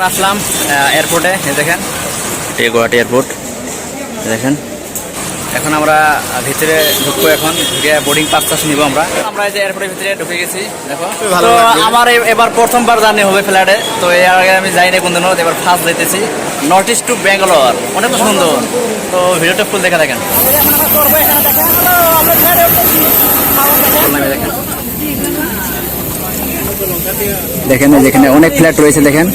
আসলাম এয়ারপোর্টে, দেখেন এই গুয়াহাটি এয়ারপোর্ট দেখেন। এখন আমরা ভিতরে ঢুকবো, এখন ঢুকে বোর্ডিং পাস নিব। আমরা এই যে এয়ারপোর্টের ভিতরে ঢুকে গেছি। দেখো তো আমার এবার প্রথমবার জার্নি হবে ফ্লাইটে, তো এর আগে আমি যাই না কোনদিনও, এবার ফার্স্ট যাইতেছি নর্থ ইস্ট টু ব্যাঙ্গালোর। অনেক সুন্দর, তো ভিডিওটা ফুল দেখা দেখেন। দেখেন যেখানে অনেক ফ্ল্যাট রয়েছে দেখেন।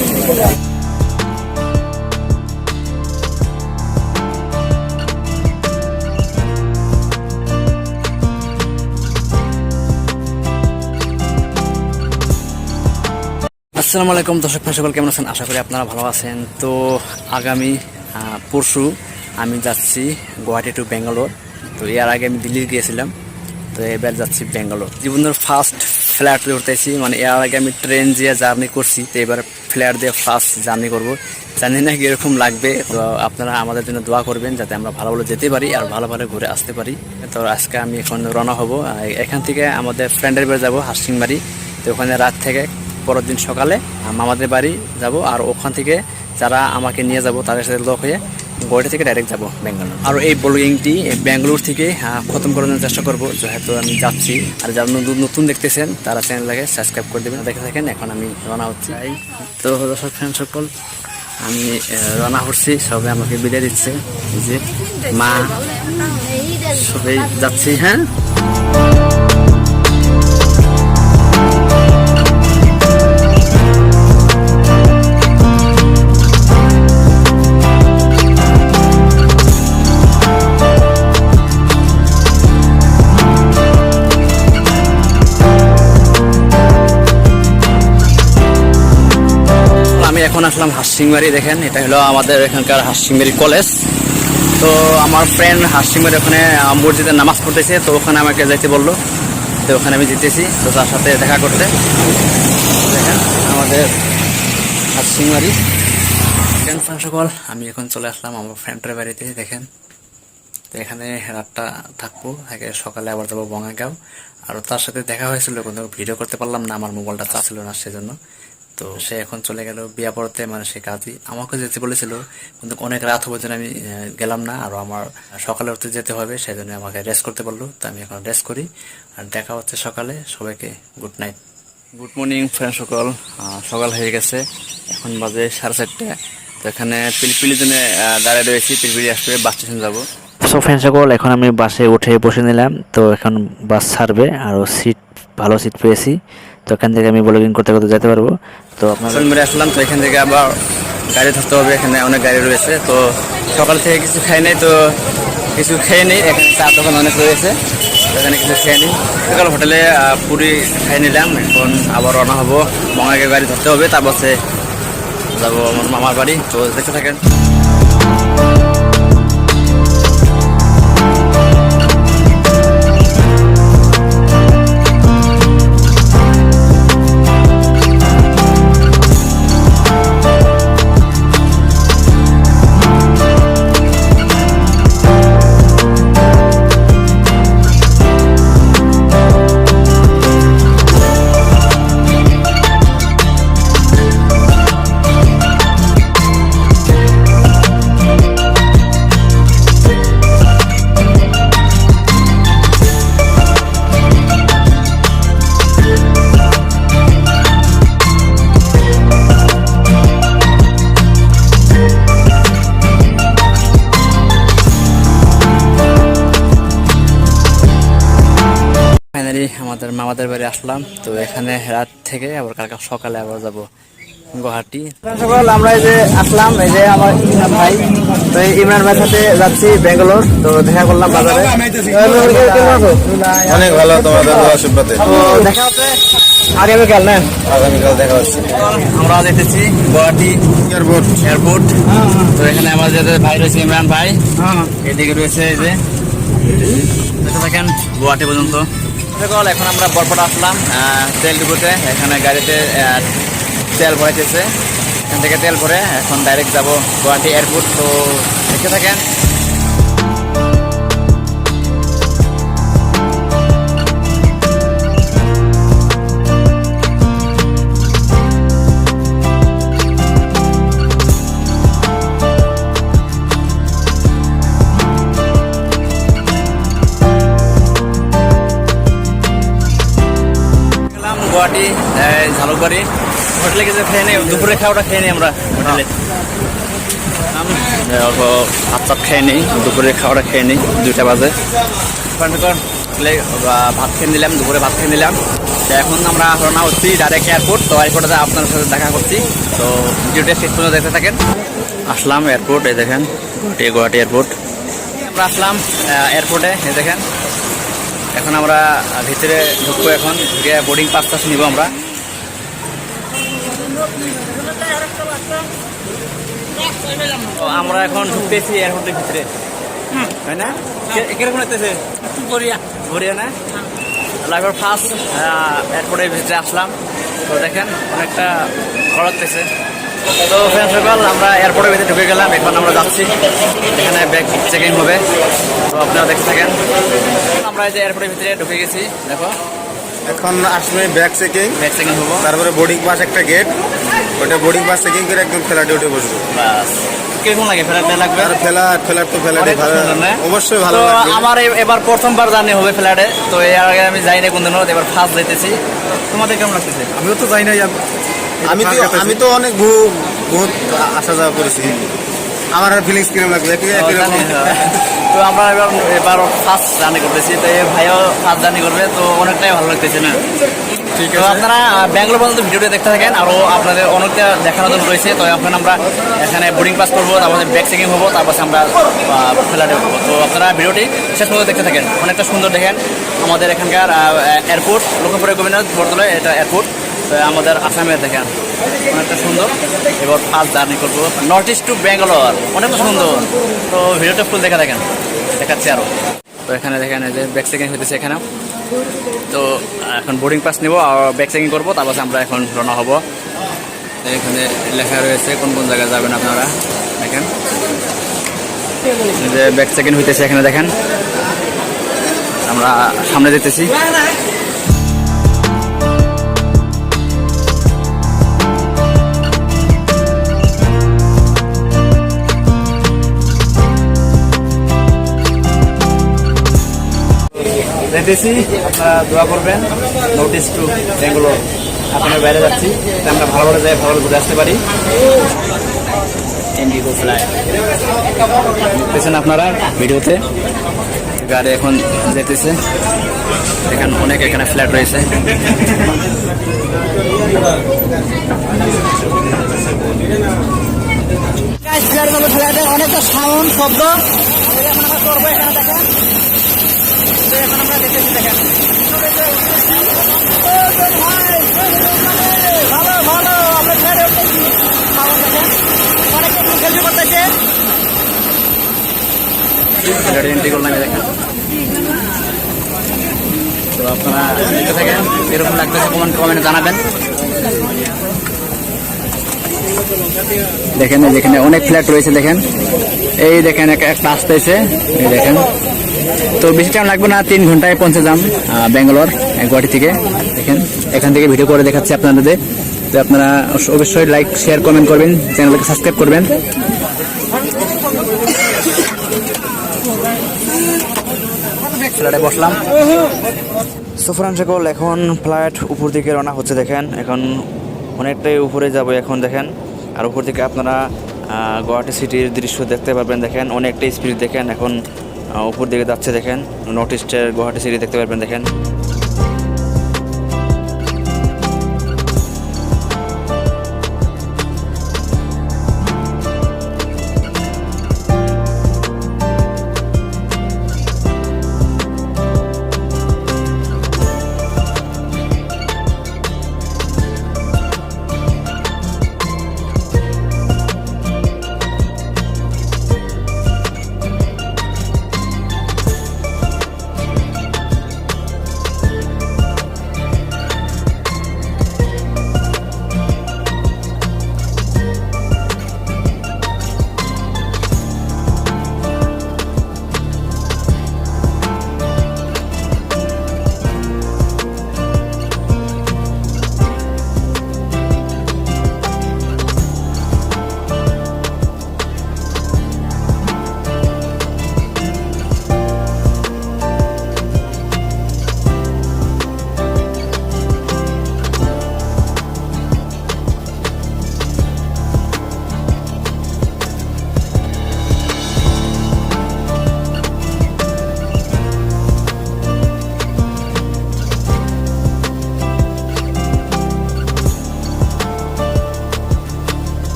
আসসালামু আলাইকুম দর্শক ভাই, সকল কেমন আছেন? আশা করি আপনারা ভালো আছেন। তো আগামী পরশু আমি যাচ্ছি গুয়াহাটি টু ব্যাঙ্গালোর। তো এর আগে আমি দিল্লি গিয়েছিলাম, তো এবার যাচ্ছি ব্যাঙ্গালোর। জীবনের ফার্স্ট ফ্লাইট উঠতেছি, মানে এর আগে আমি ট্রেন দিয়ে জার্নি করছি, তো এবার ফ্লাইট দিয়ে ফার্স্ট জার্নি করব। জানি না কীরকম লাগবে, তো আপনারা আমাদের জন্য দোয়া করবেন যাতে আমরা ভালো ভালো যেতে পারি আর ভালো ভালো ঘুরে আসতে পারি। তো আজকে আমি এখন রওনা হব। এখান থেকে আমাদের ফ্রেন্ডের বাড়ি যাবো, হাসিংবাড়ি। তো ওখানে রাত থেকে পরের দিন সকালে মামাদের বাড়ি যাব, আর ওখান থেকে যারা আমাকে নিয়ে যাব তাদের সাথে লোক হয়ে গুয়াহাটি থেকে ডাইরেক্ট যাব ব্যাঙ্গালোর। আর এই ব্লগিংটি ব্যাঙ্গালোর থেকে খতম করানোর চেষ্টা করবো, যেহেতু আমি যাচ্ছি। আর যারা নতুন দেখতেছেন তারা চ্যানেলটাকে সাবস্ক্রাইব করে দেবেন, দেখে থাকেন। এখন আমি রওনা হচ্ছি। তো দর্শক ফ্রেন্ড সকল, আমি রওনা হচ্ছি, সবাই আমাকে বিদায় দিচ্ছে, যে মা সবাই যাচ্ছি। হ্যাঁ, এখন আসলাম হাসিংবাড়ি। দেখেন এটা হলো আমাদের এখানকার হাসিংবাড়ি কলেজ। তো আমার ফ্রেন্ড হাসিংবাড়ি ওখানে মসজিদে নামাজ পড়তেছে, তো ওখানে আমাকে যাইতে বললো, তো ওখানে আমি যেতেছি, তো তার সাথে দেখা করতে। দেখেন আমাদের হাসিংবাড়ি সকল, আমি এখন চলে আসলাম আমার ফ্রেন্ডের বাড়িতে। দেখেন, তো এখানে রাতটা থাকবো, থেকে সকালে আবার যাবো বঙ্গাইগাঁও। আর তার সাথে দেখা হয়েছিল, কিন্তু ভিডিও করতে পারলাম না, আমার মোবাইলটা চার্জ ছিল না, সেজন্য। তো সে এখন চলে গেল বিয়া পড়তে, মানে সে কাজই আমাকে যেতে বলেছিল, কিন্তু অনেক রাত হবে জন্য আমি গেলাম না। আর আমার সকালে উঠতে যেতে হবে, সেই জন্য আমাকে রেস্ট করতে বললো। তো আমি এখন রেস্ট করি, আর দেখা হচ্ছে সকালে। সবাইকে good night, good morning friend সকল। সকাল হয়ে গেছে, এখন বাজে 4:30। তো এখানে পিলপিলির জন্য দাঁড়িয়ে রয়েছি, পিলপিলি আসবে, বাস স্টেশন যাবো। সো ফ্রেন্ড সকল, এখন আমি বাসে উঠে বসে নিলাম। তো এখন বাস ছাড়বে, আরও ভালো সিট পেয়েছি, তো এখান থেকে আমি ব্লগিং করতে করতে যেতে পারবো। তো আপনার মেরে আসলাম, তো এখান থেকে আবার গাড়ি ধরতে হবে, এখানে অনেক গাড়ি রয়েছে। তো সকাল থেকে কিছু খাই নাই, তো কিছু খেয়ে নিই। এখানে চা দোকান অনেক রয়েছে, তো এখানে কিছু খেয়ে নিই। সকাল হোটেলে পুরি খাই নিলাম। এখন আবার রওনা হবো, বঙ্গাইগাঁও গাড়ি ধরতে হবে, তারপর যাবো আমার মামার বাড়ি। তো দেখতে থাকেন। আমাদের মামাদের বাড়ি আসলাম। তো এখানে রাত থেকে আবার কালকে সকালে আবার যাব গুয়াহাটি। সকাল আমরা এই যে আসলাম, এই যে আমার ইমরান ভাই, তো ইমরান ভাইয়ের সাথে যাচ্ছি ব্যাঙ্গালোর। তো দেখা করলাম বাজারে। অনেক ভালো, তোমাদের আশীর্বাদে। তো দেখা হচ্ছে আগামীকাল, না আগামীকাল দেখা হচ্ছে। আমরা যেতেছি গুয়াহাটি এয়ারপোর্ট। তো এখানে আমাদের ভাই রয়েছে ইমরান ভাই, এদিকে রয়েছে এই যে দেখেন গুয়াহাটি পর্যন্ত। এখন আমরা বরপটা আসলাম তেল ডিপোতে। এখানে গাড়িতে তেল ভরাইতেছে, এখান থেকে তেল ভরে এখন ডাইরেক্ট যাব গুয়াহাটি এয়ারপোর্ট। তো দেখতে থাকেন। হোটেলে গেছে খেয়ে নেই, দুপুরে খাওয়াটা খেয়ে নিই আমরা হোটেলে। অল্প ভাত চাপ খেয়ে নিই, দুপুরে খাওয়াটা খেয়ে নিই, 2টা বাজে। ভাত খেয়ে নিলাম, দুপুরে ভাত খেয়ে নিলাম। তো এখন আমরা রওনা হচ্ছি ডাইরেক্ট এয়ারপোর্ট। তো এয়ারপোর্টে আপনার সাথে দেখা করছি। তো ভিডিওটা শেষ পর্যন্ত দেখতে থাকেন। আসলাম এয়ারপোর্ট, এই দেখেন গুয়াহাটি এয়ারপোর্ট। আমরা আসলাম এয়ারপোর্টে, এই দেখেন। এখন আমরা ভিতরে ঢুকবো, এখন ঢুকে বোর্ডিং পাস নিব আমরা। তো আমরা এখন ঢুকতেছি এয়ারপোর্টের ভিতরে, তাই না? কিরকম লাগতেছে? ঘুরিয়া না লাইফের ফার্স্ট এয়ারপোর্টের ভিতরে আসলাম। তো দেখেন অনেকটা ভালো লাগতেছে। তো ফ্রেন্ড সকল, আমরা এয়ারপোর্টের ভিতরে ঢুকে গেলাম। এখন আমরা যাচ্ছি, এখানে ব্যাগ চেকিং হবে। তো আপনারা দেখতে থাকেন। আমরা এই যে এয়ারপোর্টের ভিতরে ঢুকে গেছি, দেখো এখন আসলে ব্যাগ চেকিং, হবো। তারপরে বোর্ডিং পাস একটা গেট, ওটা বোর্ডিং পাস চেকিং করে একদম ফ্লাইটে উঠে বসবো। বাস, কিরকম লাগে? ফ্লাইট লাগবে আর ফ্লাইট তো ফ্লাইটে ভালো, অবশ্যই ভালো তো লাগবে। আমার এবার প্রথমবার জার্নি হবে ফ্লাইটে। তো এর আগে আমি যাই না কোনদিনও, এবার ফার্স্ট যাইতেছি। তোমাদের কেমন লাগতেছে? আমিও তো যাই নাই, আমি তো অনেক বহুত আসা যাওয়া করেছি। আমার আর ফিলিংস কিরকম লাগবে? তো আমরা এবার ফার্স্ট জার্নি করতেছি। তো এই ভাইও ফার্স্ট জার্নি করবে, তো অনেকটাই ভালো লাগতেছে না? ঠিক তো আছে, আপনারা ব্যাঙ্গালোর পর্যন্ত ভিডিওটা দেখতে থাকেন, আরও আপনাদের অনেকটা দেখানোর জন্য রয়েছে। তো এখন আমরা এখানে বোর্ডিং পাস করবো, তারপরে ব্যাগ চেকিং হবো, তারপর আমরা ফ্লাইটে উঠবো। তো আপনারা ভিডিওটি শেষ পর্যন্ত দেখতে থাকেন। অনেকটা সুন্দর দেখেন আমাদের এখানকার এয়ারপোর্ট, লক্ষ্মীপুরে গোবিন্দনাথ বরতলায় এটা এয়ারপোর্ট। আমাদের আসামের দেখেন অনেকটা সুন্দর। এবার ফার্স্ট জার্নি করবো নর্থ ইস্ট টু ব্যাঙ্গালোর, অনেকটা সুন্দর। তো ভিডিওটা ফুল দেখাচ্ছি আরও। তো এখানে দেখেন এই যে ব্যাগ চেকিং হইতেছে এখানে। তো এখন বোর্ডিং পাস নেবো আর ব্যাগ চেকিং করবো, তারপর আমরা এখন রওনা হবো। এখানে লেখা রয়েছে কোন কোন জায়গায় যাবেন আপনারা, দেখেন যে ব্যাগ চেকিং হইতেছে এখানে। দেখেন আমরা সামনে যেতেছি। যেতেছি, আপনারা দোয়া করবেন। নর্থ ইস্ট টু ব্যাঙ্গালোর, আপনার বাইরে যাচ্ছি, আমরা ভালো ভালো যাই, ভালো ঘুরে আসতে পারি। ইন্ডিগো ফ্লাইট দেখতেছেন আপনারা ভিডিওতে, গাড়ি এখন যেতেছে। এখানে অনেক এখানে ফ্ল্যাট রয়েছে। অনেকটা সাউন্ড শব্দ করবো এখানে, দেখেন। এখন আমরা দেখতেছি, দেখেন ভালো ভালো আমরা অনেকে সেলফি করতেছে। এন্ট্রি করলাম, দেখেন। তো আপনারা দেখতে থাকেন, এরকম লাগতেছে কমেন্টে জানাবেন। দেখেন যেখানে অনেক ফ্ল্যাট রয়েছে, দেখেন এই দেখেন একটা আসতেছে, এই দেখেন। তো বেশি টাইম লাগবে না, 3 ঘন্টায় পৌঁছে যাম ব্যাঙ্গালোর গুয়াহাটি থেকে। দেখেন এখান থেকে ভিডিও করে দেখাচ্ছি আপনাদের। তো আপনারা অবশ্যই লাইক শেয়ার কমেন্ট করবেন, চ্যানেলকে সাবস্ক্রাইব করবেন। ফ্লাইটে বসলাম। সুফরান সকল, এখন ফ্লাইট উপর দিকে রওনা হচ্ছে। দেখেন এখন অনেকটাই উপরে যাব এখন, দেখেন। আর উপর থেকে আপনারা গুয়াহাটি সিটির দৃশ্য দেখতে পারবেন। দেখেন অনেকটাই স্পিড, দেখেন এখন উপর দিকে যাচ্ছে। দেখেন নর্থ ইস্টের গুয়াহাটি সিটি দেখতে পারবেন, দেখেন।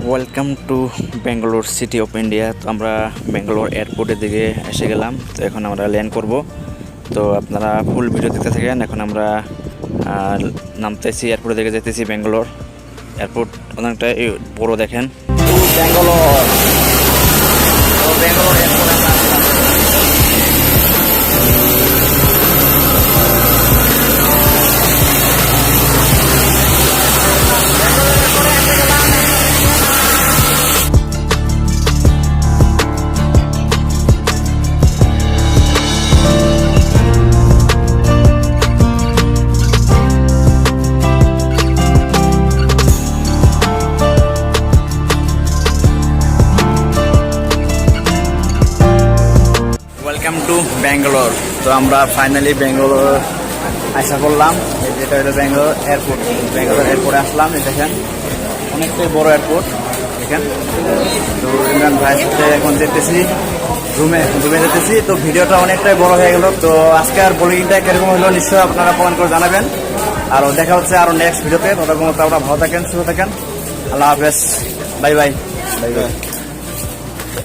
Welcome to Bangalore city of India. তো আমরা ব্যাঙ্গালোর এয়ারপোর্টের দিকে এসে গেলাম। তো এখন আমরা ল্যান্ড করব। তো আপনারা ফুল ভিডিও দেখতে থাকেন। এখন আমরা নামতেছি, এয়ারপোর্টের দিকে যেতেছি। ব্যাঙ্গালোর এয়ারপোর্ট অনেকটা বড় দেখেন। ব্যাঙ্গালোর, তো ব্যাঙ্গালোর এয়ারপোর্ট আমরা আসলাম। Welcome to Bangalore. তো আমরা ফাইনালি ব্যাঙ্গালোর আসা করলাম। যেটা হলো ব্যাঙ্গালোর এয়ারপোর্ট। ব্যাঙ্গালোর এয়ারপোর্টে আসলাম। এই দেখেন অনেকটাই বড় এয়ারপোর্ট দেখেন। তো ইমরান ভাইয়ের সাথে এখন যেতেছি রুমে যেতেছি। তো ভিডিওটা অনেকটাই বড় হয়ে গেল। তো আজকে আর ব্লগিংটা কিরকম হলো নিশ্চয়ই আপনারা কমেন্ট করে জানাবেন। আর দেখা হচ্ছে আরও নেক্সট ভিডিওতে। ততক্ষণ আপনারা ভালো থাকেন, সুস্থ থাকেন। আল্লাহ হাফেজ, বাই বাই।